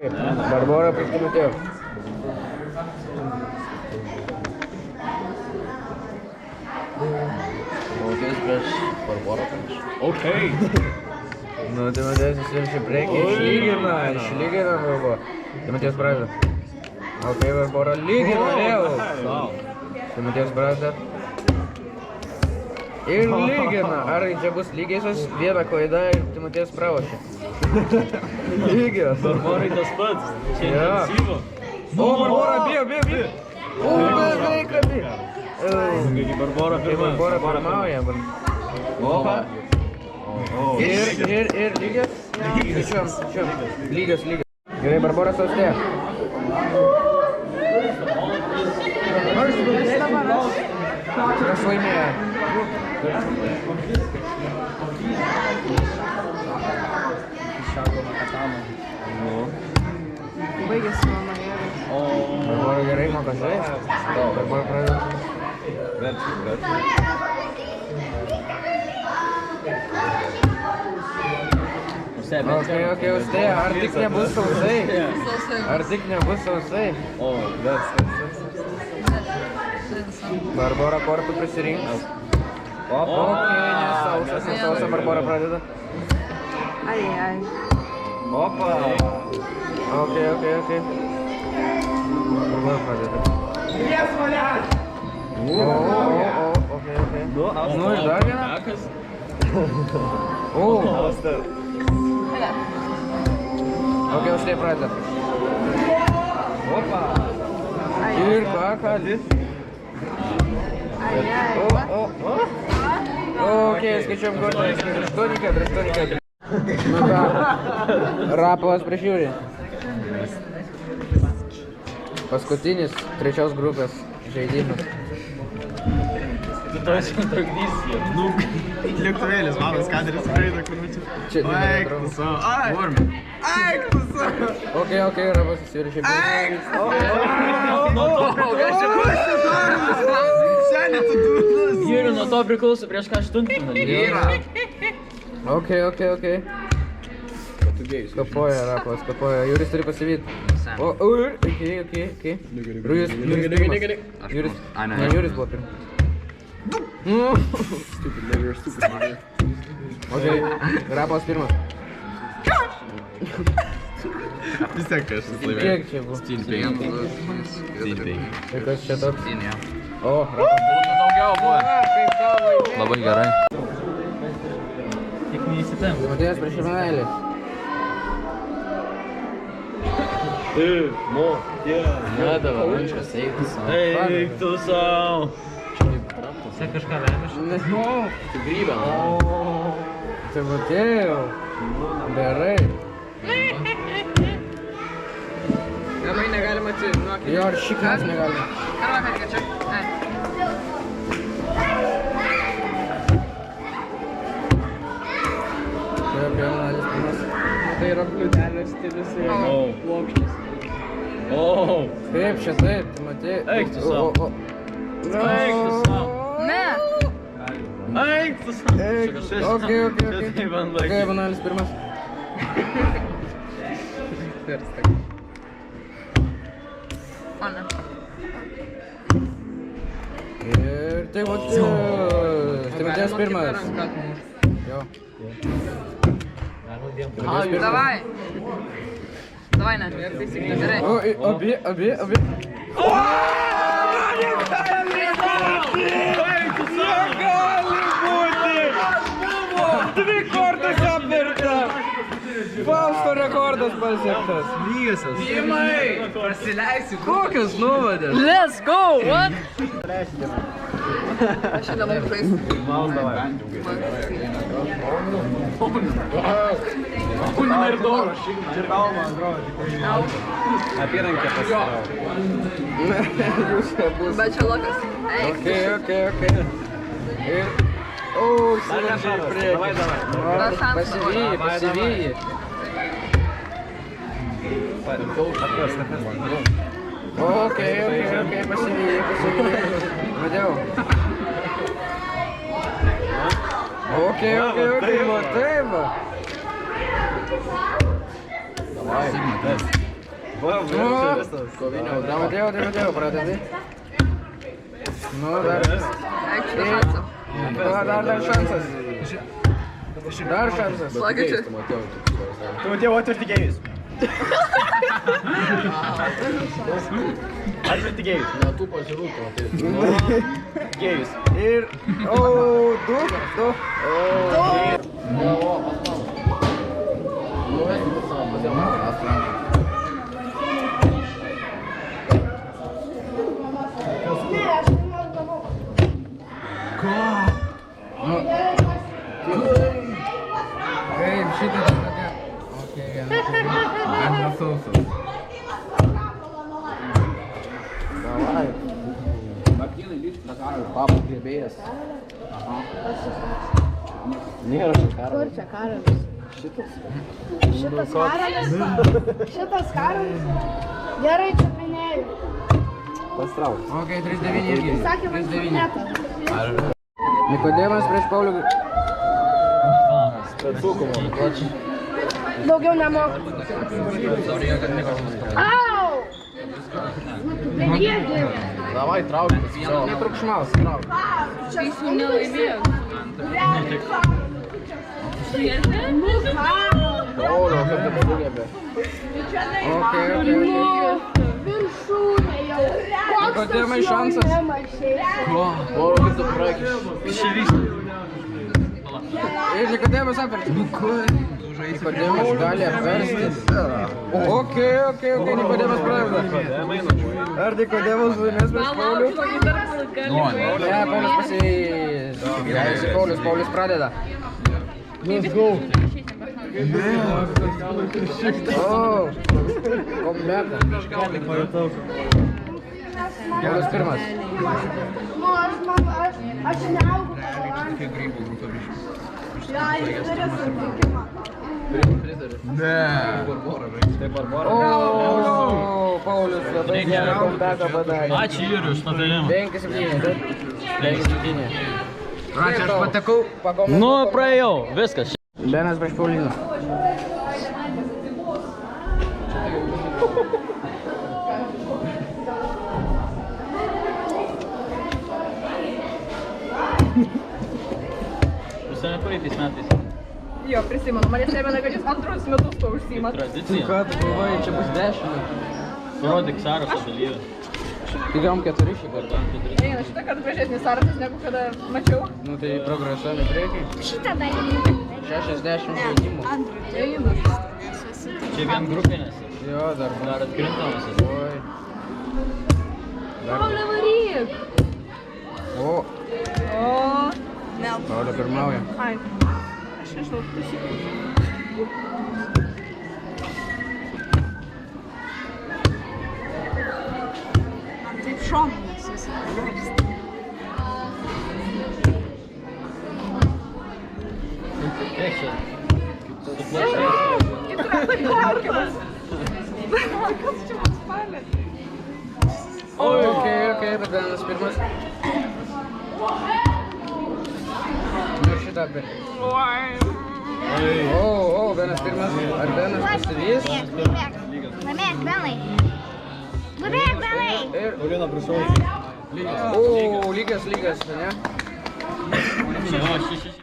Barbora prieš Timotėjų. Timotėjus prieš Barborą prieš. Okay. Nu, Timotėjus įsilimšė priekį, išlygina buvo. Timotėjus pradeda. Ok, Barbora lygina vėl. Timotėjus pradeda. Ir lygina. Ar čia bus lygiosios? Viena klaida ir Timotėjus pralošė. Lygios. Barborai tas pats. Čia Jo. intensyvu. O, Barbora, bijo. O, beveik abi. Taigi Barbora Tai pirma. Barbora pirmauja. Opa. Ir lygios. Šiom. Lygios. Gerai, Barbora saustė. Aš laimėjau. Baigėsi mano jėgas. Barbora gerai moka žaisti. Barbora pradeda. Ok, užtai, ar tik nebus sausai? Ar tik nebus sausai? Barbora kortų prisirinks. Ok, nesausa, Barbora pradeda. Ai. Opa. Ok. Barbora pradeda. Ok. Nu ir dar vieną. Ok, užtai pradeda. Opa. Ir ką? Ok, skaičiuom kortas. 8-4. Nu ką, Rapolas prižiūri. Paskutinis trečios grupės žaidimas. Tu точно trukdysi jie. Nu, lėktuvėlis, manas kadras skraido, kur čia. Čia Eik tu savo, eik tu savo. Ok, Rapolas įsiviršė. Seni, tu durnas. Jūri, nuo to priklauso prieš ką aštuntfinalį. Ok. Kapoja Rapolas, Juris turi pasivyti. Ok. Juris buvo pirmas. Stupid nigger, stupid nigger. Ok, Rapolas pirmas. Vis tiek aš laimėjau. Kiek čia buvo? Ir kas čia toks? O, Rapolas. Daugiau buvo. Kaip tau laimėjo? Labai gerai. Tik neįsitem. Timotėjus prieš Emanuelį. Nedava, mančkas, eik tu savo. Eik tu savo. Čia kažką lemiš? Tu grybę. Timotėjau. Gerai. Gamai negalima atsinuokti. Jo, ar šiknas negalima. Arba kad čia. Emanuelis pirmas. Tai yra bliudelio stilius ir plokštis. Kaip čia taip, Timotėjau. Eik tu sau. Eik tu sau. Ne. Eik tu savo. Ok. Ok, Emanuelis pirmas. Mane. Ir Timotėjus pirmas. Jo. Davai. Davai, ne. Gerai. O, abi. Dvi kortas apvirta. Fausto rekordas pasiektas. Lygiosios. Prasileisiu. Kokius nuvedės? Let's go, what? Aš čia dabar žaisiu. Apyrankė pasidarau. Bet čia lakas. Ok. Ir... O, įsiveržė į priekį. Pasivyji. Ok, pasivyji. Vadėjau. Ok, matai va. Sigma, Matėjau, pradedi. Nu, dar. Dar šansas. Dar šansas. Lagačiu. Tu Matėjau, atverti gėjus. Atverti gėjus. Ne, tų pažiūrų, tu Matėjau. Gėjus. Ir... O, du. Kaip šitą tokia. Ant sausos. Davai. Papo glėbėjas. Nėra čia karo. Kur čia karalis? Šitas karalis? Šitas karalis? Gerai, čia pinėjau. Pastrauk. Ok, 3-9 irgi. Sakė, man 3-9. Nikodemas prieš Paulių. Daugiau nemoku. Au! Nediegi. Davai, traukis. Netrukšmaus, trauk. Čia jis jau nelaimėjo. Pauliau, kaip taip sugebė. Ok. Viršūnė jau. Nikodemai šansas. Pauliau, kaip tu prakiš. Ir Nikodemas apvertė. Nikodemas gali apversti. Ok, Nikodemas pradeda. Ar Nikodemas laimės prieš Paulių? Ne, Paulius pasivys. Paulius pradeda. Let's go. O, kompleta. Paulius pirmas. Nu, aš neaugu pagal. Ja, jis turi sutikimą. O, Paulius labai gerą kompletą padarė. Ačiū Juriu už patarimą. 5-7. 5-7. Ačiū, aš patekau. Nu, praėjau, viskas. Benas prieš Pauliną. Visai praeitais metais. Jo, prisimenu, mane stebina, kad jūs antrus metus to užsiimat. Tradicija. Ką tu galvoji, čia bus 10? Parodyk sąrašą dalyvių. Tai gavom 4 šį kartą. Eina, šitą kartą gražesnis sąrašas negu kada mačiau. Nu tai progresuojame į priekį. Šitą dalyką. 60 žaidimų. Eina. Čia vien grupinės. Jo, dar bus. Dar atkrintamas. Oi. Paulė, varyk. O, O. Paulė pirmauja. Ai. Aš nežinau, taisyklių. Man taip šoninės visą. Kiek čia? Suplaškės. Kaip tu esi laukiamas? Kas čia mums palė? Ok, bet Benas pirmas. Ir šitą pirmą. O, Benas pirmas. Ar Benas pasivys? Laimėk, Benai. Laimėk, Benai. Ir... Paulina, prašau. O, lygias, ne? Jo, 6-6.